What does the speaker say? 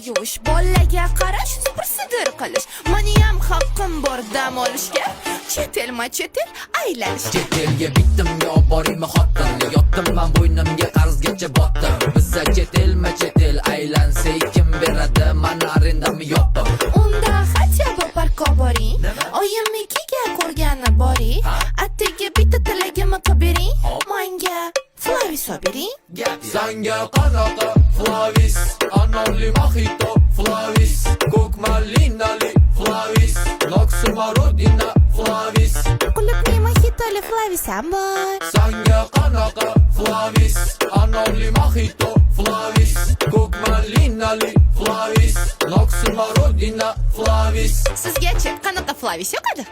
yuvish, bolaga qarash, supur-sidir qilish. Meniyam haqqim bor dam olishga, chet el aylanishga. Chet elga bitdim yo boraymi xotin, yotdim men bo'ynimga qarzgacha botdim. Bizga chet el aylansa kim beradi, men arendamni yopdim. Unda hatya bir parkka boring, oyimnikiga ko'rgani boring. Attiga bitta tilagimni qilib bering, menga Flavis bering. Sanga qanaqa Flavis, anonli mojito Flavis, ko'k malinali Flavis, Noxmarodina Flavis. Qulupli mojitoli Flavis ham bor. Sanga qanaqa Flavis, anonli mojito Flavis, ko'k malinali Flavis, Noxmarodina Flavis. Sizgachi qanaqa Flavis yoqadi?